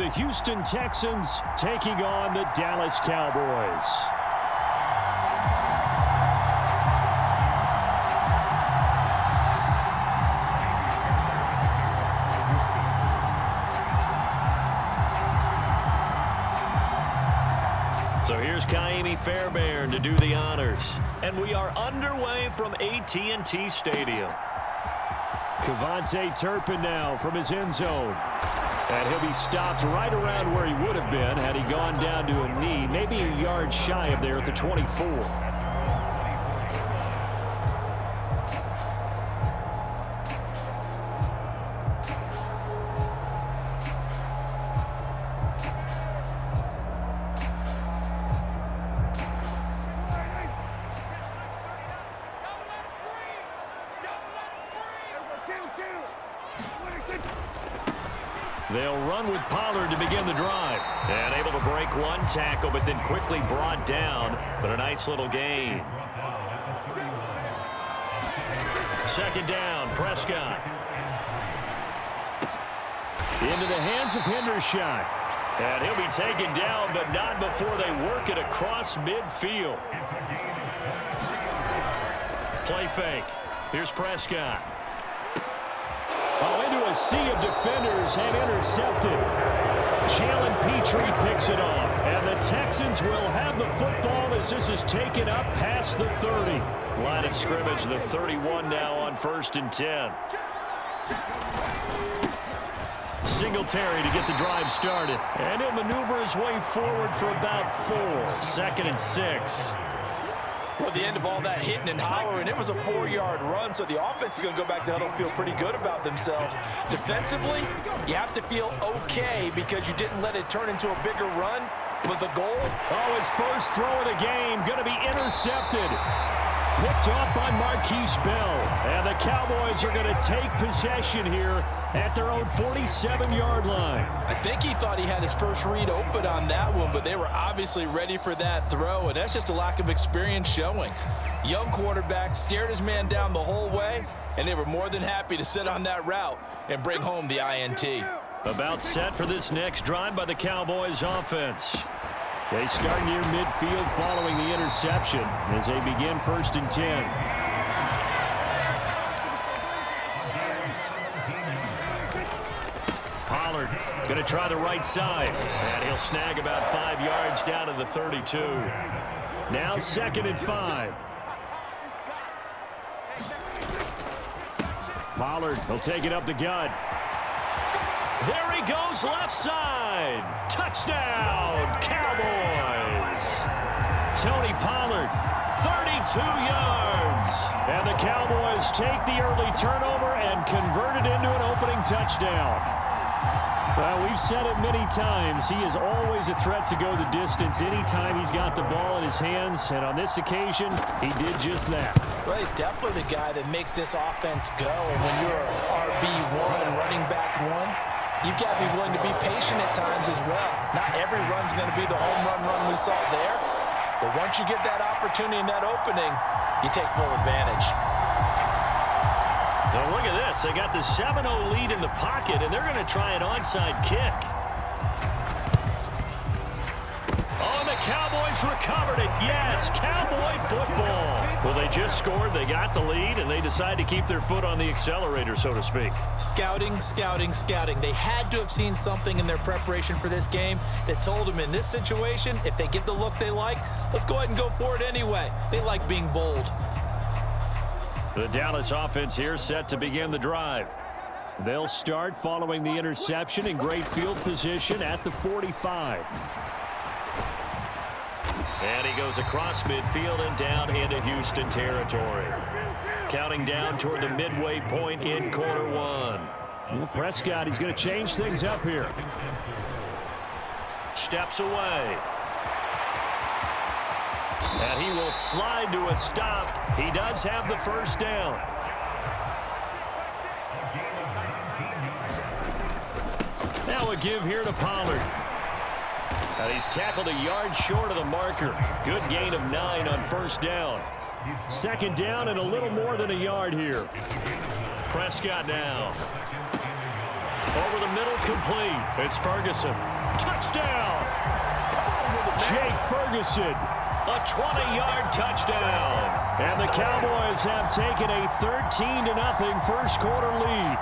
the Houston Texans taking on the Dallas Cowboys. So here's Kaimi Fairbairn to do the honors. And we are underway from AT&T Stadium. Kevontae Turpin now from his end zone. And he'll be stopped right around where he would have been had he gone down to a knee, maybe a yard shy of there at the 24. They'll run with Pollard to begin the drive. And able to break one tackle, but then quickly brought down. But a nice little gain. Second down, Prescott. Into the hands of Hendershot. And he'll be taken down, but not before they work it across midfield. Play fake. Here's Prescott. Oh, into a sea of defenders and intercepted. Jalen Petrie picks it off. And the Texans will have the football as this is taken up past the 30. Line of scrimmage, the 31 now on 1st and 10. Singletary to get the drive started. And he'll maneuver his way forward for about 4. 2nd and 6. Well, at the end of all that hitting and hollering, it was a 4-yard run, so the offense is going to go back to huddle and feel pretty good about themselves. Defensively, you have to feel okay because you didn't let it turn into a bigger run with a goal. Oh, his first throw of the game going to be intercepted. Picked off by Marquise Bell. And the Cowboys are going to take possession here at their own 47-yard line. I think he thought he had his first read open on that one, but they were obviously ready for that throw, and that's just a lack of experience showing. Young quarterback stared his man down the whole way, and they were more than happy to sit on that route and bring home the INT. About set for this next drive by the Cowboys offense. They start near midfield following the interception as they begin 1st and 10. Pollard going to try the right side. And he'll snag about 5 yards down to the 32. Now 2nd and 5. Pollard will take it up the gut. There he goes, left side. Touchdown, Cowboys. Tony Pollard, 32 yards. And the Cowboys take the early turnover and convert it into an opening touchdown. Well, we've said it many times. He is always a threat to go the distance anytime he's got the ball in his hands. And on this occasion, he did just that. Well, he's definitely the guy that makes this offense go. And when you're RB1, running back 1, you've got to be willing to be patient at times as well. Not every run's going to be the home run we saw there. But once you get that opportunity and that opening, you take full advantage. Now look at this. They got the 7-0 lead in the pocket, and they're going to try an onside kick. Oh, and the Cowboys recovered it. Yes, Cowboy football. Well, they just scored. They got the lead, and they decide to keep their foot on the accelerator, so to speak. Scouting, scouting, scouting. They had to have seen something in their preparation for this game that told them in this situation, if they get the look they like, let's go ahead and go for it anyway. They like being bold. The Dallas offense here set to begin the drive. They'll start following the interception in great field position at the 45. And he goes across midfield and down into Houston territory. Counting down toward the midway point in quarter 1. Well, Prescott, he's going to change things up here. Steps away. And he will slide to a stop. He does have the first down. Now a give here to Pollard. And he's tackled a yard short of the marker. Good gain of 9 on first down. 2nd down and a little more than a yard here. Prescott now. Over the middle, complete. It's Ferguson. Touchdown! Jake Ferguson. A 20-yard touchdown. And the Cowboys have taken a 13-0 first quarter lead.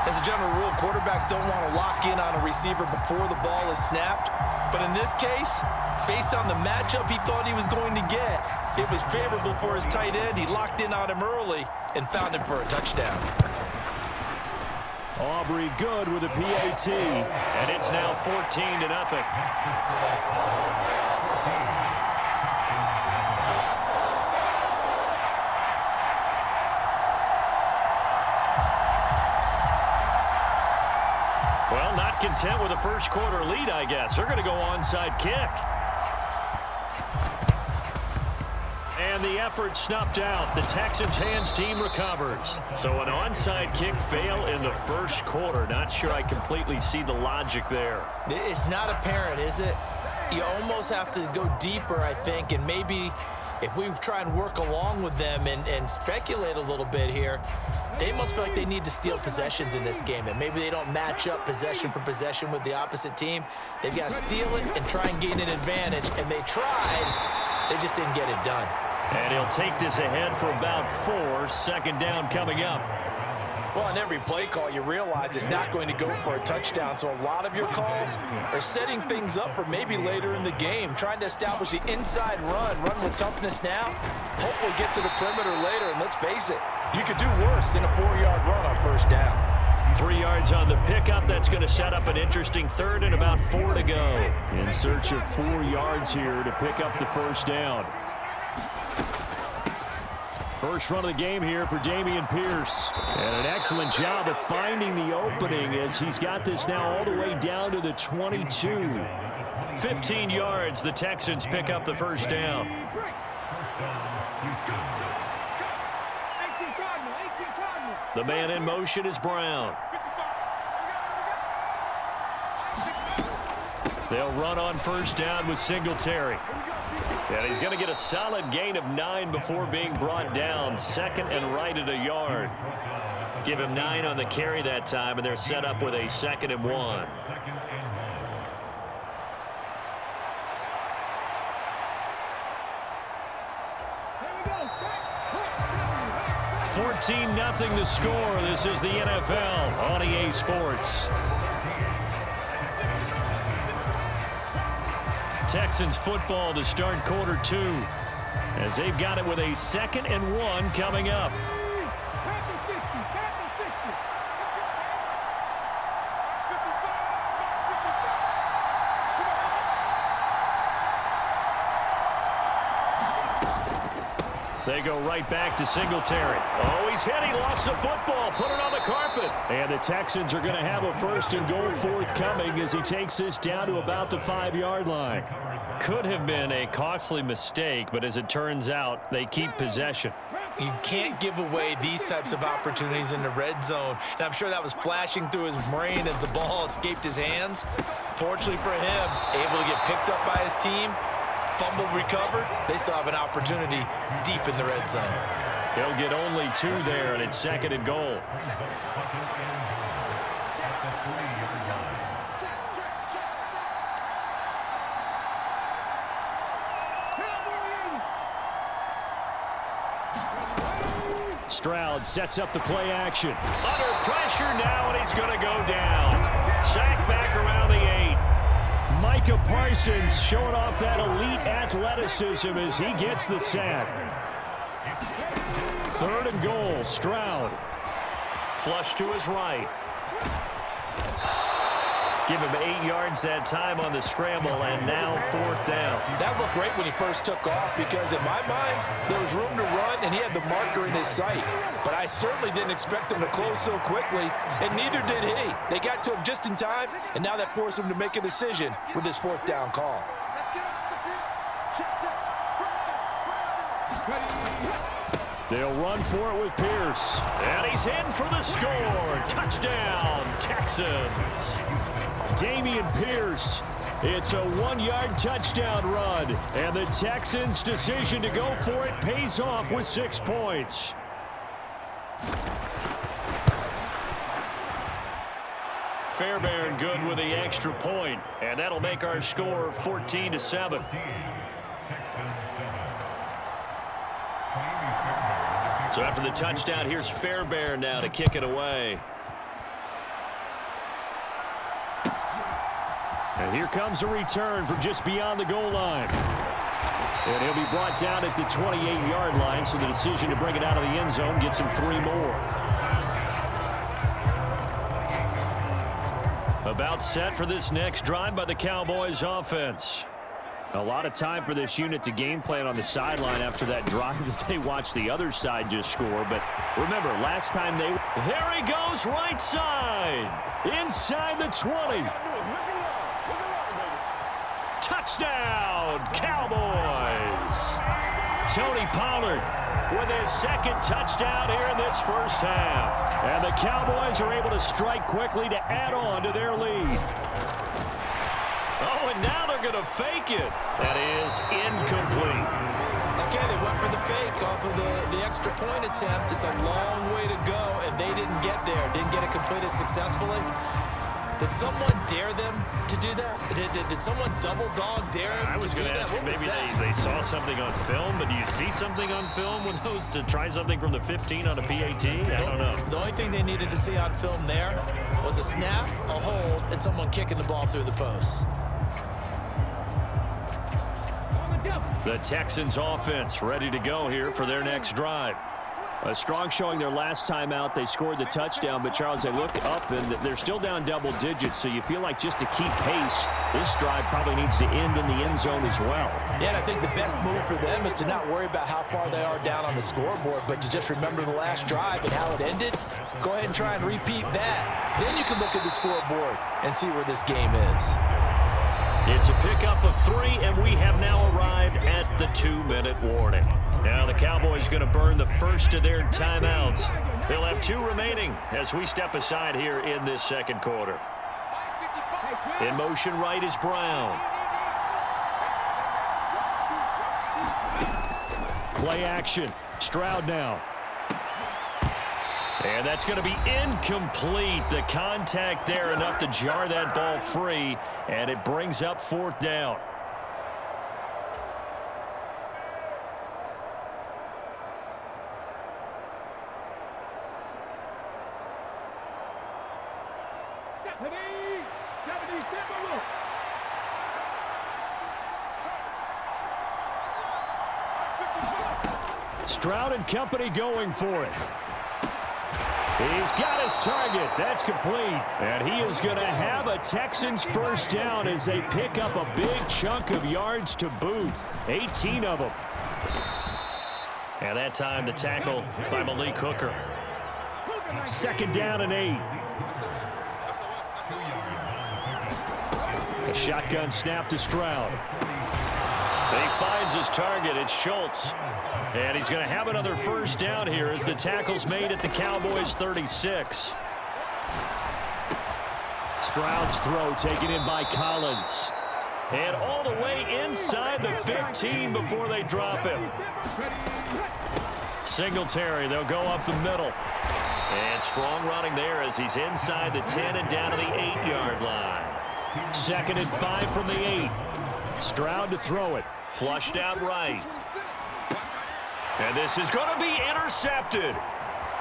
As a general rule, quarterbacks don't want to lock in on a receiver before the ball is snapped. But in this case, based on the matchup he thought he was going to get, it was favorable for his tight end. He locked in on him early and found him for a touchdown. Aubrey good with a PAT. And it's now 14-0. Well, not content with a first quarter lead, I guess. They're going to go onside kick. And the effort snuffed out. The Texans' hands team recovers. So an onside kick fail in the first quarter. Not sure I completely see the logic there. It's not apparent, is it? You almost have to go deeper, I think, and maybe if we try and work along with them and speculate a little bit here, they must feel like they need to steal possessions in this game, and maybe they don't match up possession for possession with the opposite team. They've got to steal it and try and gain an advantage, and they tried. They just didn't get it done. And he'll take this ahead for about 4. Second down coming up. Well, on every play call, you realize it's not going to go for a touchdown, so a lot of your calls are setting things up for maybe later in the game, trying to establish the inside run with toughness now, hopefully get to the perimeter later, and let's face it, you could do worse than a 4-yard run on first down. 3 yards on the pickup. That's going to set up an interesting third and about 4 to go. In search of 4 yards here to pick up the first down. First run of the game here for Dameon Pierce. And an excellent job of finding the opening as he's got this now all the way down to the 22. 15 yards. The Texans pick up the first down. The man in motion is Brown. They'll run on first down with Singletary. And he's going to get a solid gain of 9 before being brought down. Second and right at a yard. Give him 9 on the carry that time, and they're set up with a 2nd and 1. $14-0 the score. This is the NFL on EA Sports. Texans football to start quarter 2 as they've got it with a 2nd and 1 coming up. They go right back to Singletary. Oh, he's hit. He lost the football. Put it on the carpet. And the Texans are going to have a 1st and goal forthcoming as he takes this down to about the 5-yard line. Could have been a costly mistake, but as it turns out, they keep possession. You can't give away these types of opportunities in the red zone. And I'm sure that was flashing through his brain as the ball escaped his hands. Fortunately for him, able to get picked up by his team. Fumble recovered. They still have an opportunity deep in the red zone. They'll get only 2 there, and it's 2nd and goal. Stroud sets up the play action. Under pressure now, and he's going to go down. Sack back around the 8. Micah Parsons showing off that elite athleticism as he gets the sack. 3rd and goal, Stroud. Flush to his right. Give him 8 yards that time on the scramble, and now 4th down. That looked great when he first took off because in my mind, there was room to run, and he had the marker in his sight. But I certainly didn't expect him to close so quickly, and neither did he. They got to him just in time, and now that forced him to make a decision with his 4th down call. They'll run for it with Pierce. And he's in for the score. Touchdown, Texans. Dameon Pierce. It's a 1-yard touchdown run. And the Texans' decision to go for it pays off with 6 points. Fairbairn good with the extra point, and that'll make our score 14-7. So after the touchdown, here's Fairbairn now to kick it away. And here comes a return from just beyond the goal line. And he'll be brought down at the 28-yard line, so the decision to bring it out of the end zone gets him 3 more. About set for this next drive by the Cowboys offense. A lot of time for this unit to game plan on the sideline after that drive that they watched the other side just score. But remember, last time they... There he goes, right side. Inside the 20. Touchdown, Cowboys. Tony Pollard with his second touchdown here in this first half. And the Cowboys are able to strike quickly to add on to their lead. Oh, and now they're going to fake it. That is incomplete. Okay, they went for the fake off of the extra point attempt. It's a long way to go, and they didn't get there. Didn't get it completed successfully. Did someone dare them to do that? Did someone double dog dare them I was going to ask you, maybe they saw something on film, but do you see something on film with those to try something from the 15 on a PAT? I don't know. The only thing they needed to see on film there was a snap, a hold, and someone kicking the ball through the post. The Texans offense ready to go here for their next drive. A strong showing their last time out. They scored the touchdown, but Charles, they look up and they're still down double digits, so you feel like just to keep pace, this drive probably needs to end in the end zone as well. Yeah, and I think the best move for them is to not worry about how far they are down on the scoreboard, but to just remember the last drive and how it ended. Go ahead and try and repeat that. Then you can look at the scoreboard and see where this game is. It's a pickup of 3, and we have now arrived at the 2-minute warning. Now the Cowboys going to burn the first of their timeouts. They'll have 2 remaining as we step aside here in this second quarter. In motion right is Brown. Play action. Stroud now. And that's going to be incomplete. The contact there enough to jar that ball free, and it brings up 4th down. Stroud and company going for it. He's got his target. That's complete. And he is going to have a Texans first down as they pick up a big chunk of yards to boot. 18 of them. And that time the tackle by Malik Hooker. 2nd down and 8. A shotgun snap to Stroud. He finds his target. It's Schultz. And he's going to have another first down here as the tackle's made at the Cowboys 36. Stroud's throw taken in by Collins. And all the way inside the 15 before they drop him. Singletary, they'll go up the middle. And strong running there as he's inside the 10 and down to the 8-yard line. 2nd and 5 from the 8. Stroud to throw it. Flushed out right. And this is going to be intercepted.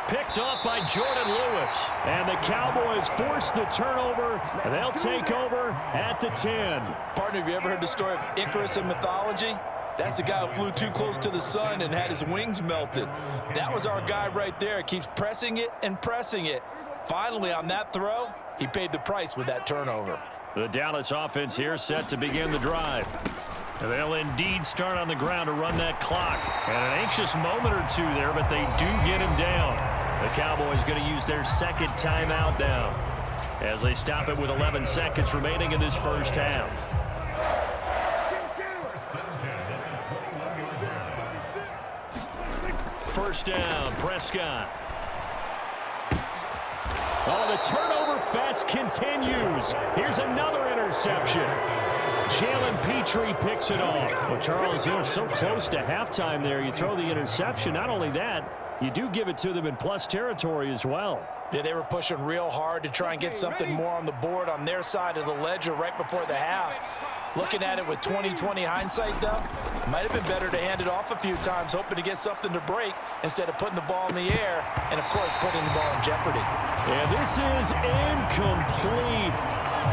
Picked off by Jordan Lewis. And the Cowboys force the turnover. And they'll take over at the 10. Partner, have you ever heard the story of Icarus in mythology? That's the guy who flew too close to the sun and had his wings melted. That was our guy right there. Keeps pressing it and pressing it. Finally, on that throw, he paid the price with that turnover. The Dallas offense here set to begin the drive. And they'll indeed start on the ground to run that clock. And an anxious moment or two there, but they do get him down. The Cowboys going to use their 2nd timeout now as they stop it with 11 seconds remaining in this first half. First down, Prescott. Oh, the turnover fest continues. Here's another interception. Jalen Petrie picks it off. Well, Charles, you're so close to halftime there. You throw the interception. Not only that, you do give it to them in plus territory as well. Yeah, they were pushing real hard to try and get something more on the board on their side of the ledger right before the half. Looking at it with 20/20 hindsight, though, it might have been better to hand it off a few times, hoping to get something to break instead of putting the ball in the air and, of course, putting the ball in jeopardy. And this is incomplete.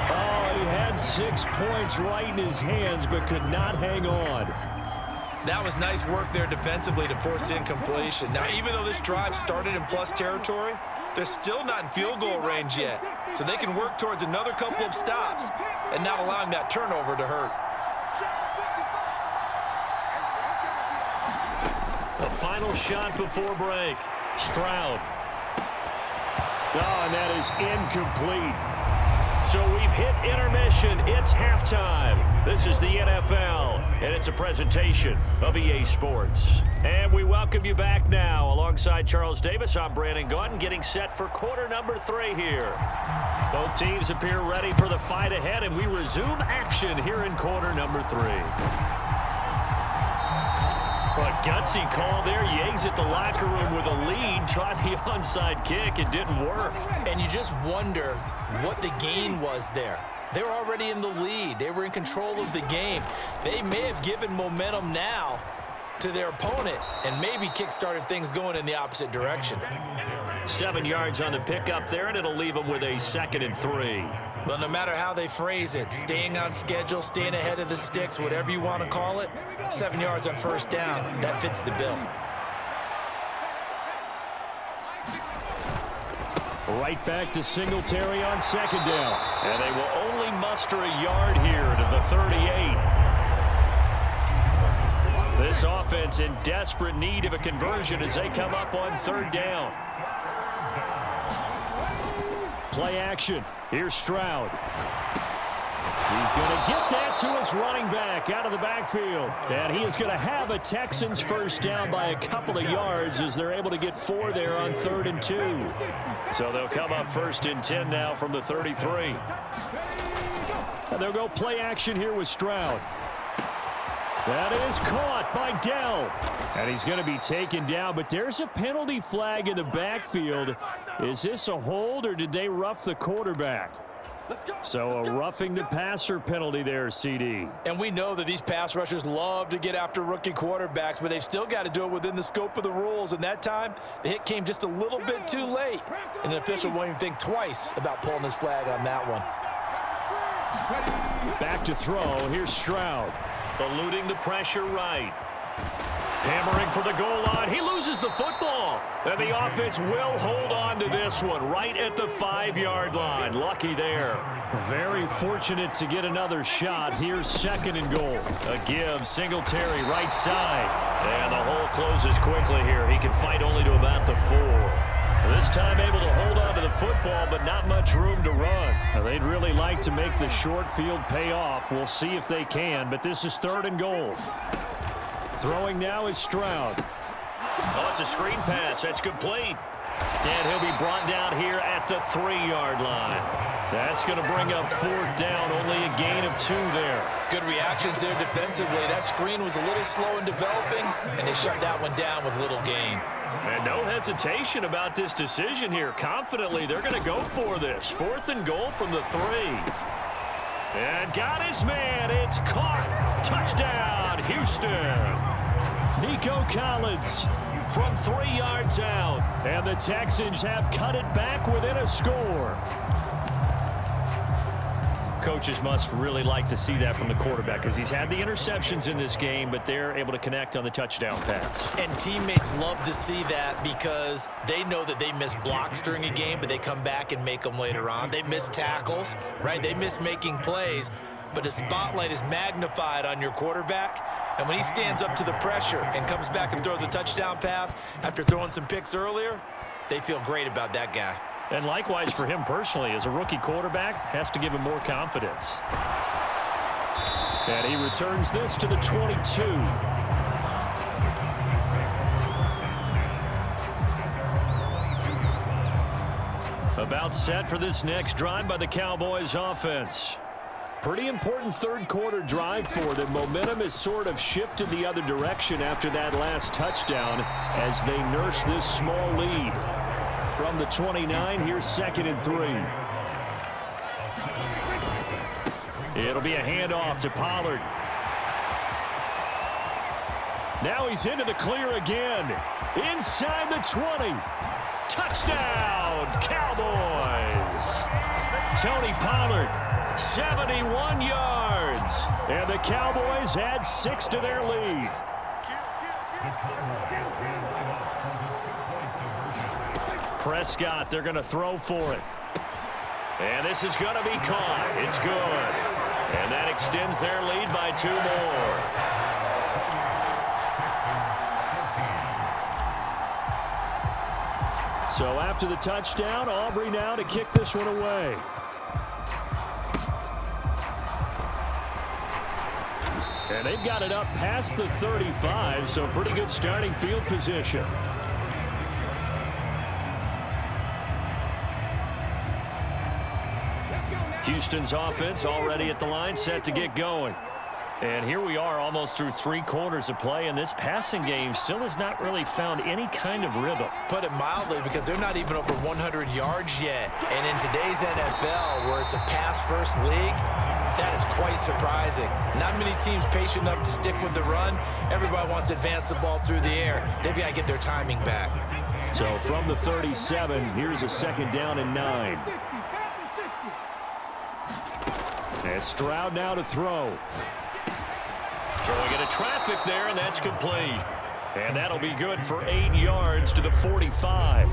Oh, he had 6 points right in his hands but could not hang on. That was nice work there defensively to force incompletion. Now, even though this drive started in plus territory, they're still not in field goal range yet, so they can work towards another couple of stops and not allowing that turnover to hurt. The final shot before break. Stroud. Oh, and that is incomplete. So we've hit intermission. It's halftime. This is the NFL, and it's a presentation of EA Sports. And we welcome you back now. Alongside Charles Davis, I'm Brandon Gaudin, getting set for quarter number 3 here. Both teams appear ready for the fight ahead, and we resume action here in quarter number 3. A gutsy call there. You exit the locker room with a lead. Tried the onside kick. It didn't work. And you just wonder what the gain was there. They were already in the lead. They were in control of the game. They may have given momentum now to their opponent and maybe kick-started things going in the opposite direction. 7 yards on the pickup there, and it'll leave them with a 2nd and 3. Well, no matter how they phrase it, staying on schedule, staying ahead of the sticks, whatever you want to call it, 7 yards on first down, that fits the bill. Right back to Singletary on 2nd down. And they will only muster a yard here to the 38. This offense in desperate need of a conversion as they come up on 3rd down. Play action. Here's Stroud. He's going to get that to his running back out of the backfield. And he is going to have a Texans first down by a couple of yards as they're able to get 4 there on 3rd and 2. So they'll come up 1st and 10 now from the 33. And they'll go play action here with Stroud. That is caught by Dell. And he's going to be taken down, but there's a penalty flag in the backfield. Is this a hold or did they rough the quarterback? So a roughing the passer penalty there, CD. And we know that these pass rushers love to get after rookie quarterbacks, but they've still got to do it within the scope of the rules. And that time, the hit came just a little bit too late. And the official won't even think twice about pulling his flag on that one. Back to throw. Here's Stroud. Eluding the pressure right. Hammering for the goal line. He loses the football. And the offense will hold on to this one right at the 5-yard line. Lucky there. Very fortunate to get another shot. Here's 2nd and goal. A give. Singletary right side. And the hole closes quickly here. He can fight only to about the 4. This time able to hold on to the football, but not much room to run. Now, they'd really like to make the short field pay off. We'll see if they can, but this is 3rd and goal. Throwing now is Stroud. Oh, it's a screen pass. That's complete. And he'll be brought down here at the 3-yard line. That's going to bring up 4th down. Only a gain of 2 there. Good reactions there defensively. That screen was a little slow in developing, and they shut that one down with little gain. And no hesitation about this decision here. Confidently, they're going to go for this. 4th and goal from the 3. And got his man. It's caught. Touchdown, Houston. Nico Collins from 3 yards out. And the Texans have cut it back within a score. Coaches must really like to see that from the quarterback because he's had the interceptions in this game, but they're able to connect on the touchdown pass. And teammates love to see that because they know that they miss blocks during a game, but they come back and make them later on. They miss tackles, right? They miss making plays, but the spotlight is magnified on your quarterback. And when he stands up to the pressure and comes back and throws a touchdown pass after throwing some picks earlier, they feel great about that guy. And likewise for him personally, as a rookie quarterback, has to give him more confidence. And he returns this to the 22. About set for this next drive by the Cowboys offense. Pretty important 3rd quarter drive for them. Momentum has sort of shifted the other direction after that last touchdown as they nurse this small lead. From the 29, here's 2nd and 3. It'll be a handoff to Pollard. Now he's into the clear again. Inside the 20. Touchdown, Cowboys. Tony Pollard, 71 yards. And the Cowboys add 6 to their lead. Prescott, they're going to throw for it. And this is going to be caught. It's good. And that extends their lead by 2 more. So after the touchdown, Aubrey now to kick this one away. And they've got it up past the 35, so pretty good starting field position. Houston's offense already at the line, set to get going. And here we are almost through 3 quarters of play, and this passing game still has not really found any kind of rhythm. Put it mildly, because they're not even over 100 yards yet. And in today's NFL, where it's a pass-first league, that is quite surprising. Not many teams patient enough to stick with the run. Everybody wants to advance the ball through the air. They've got to get their timing back. So from the 37, here's a 2nd down and 9. And Stroud now to throw. Throwing into traffic there, and that's complete. And that'll be good for 8 yards to the 45.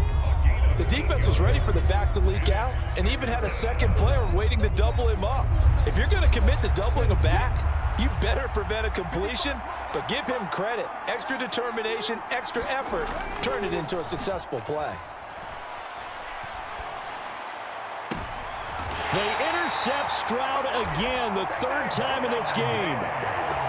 The defense was ready for the back to leak out and even had a second player waiting to double him up. If you're going to commit to doubling a back, you better prevent a completion, but give him credit. Extra determination, extra effort, turn it into a successful play. They intercept Stroud again, the 3rd time in this game.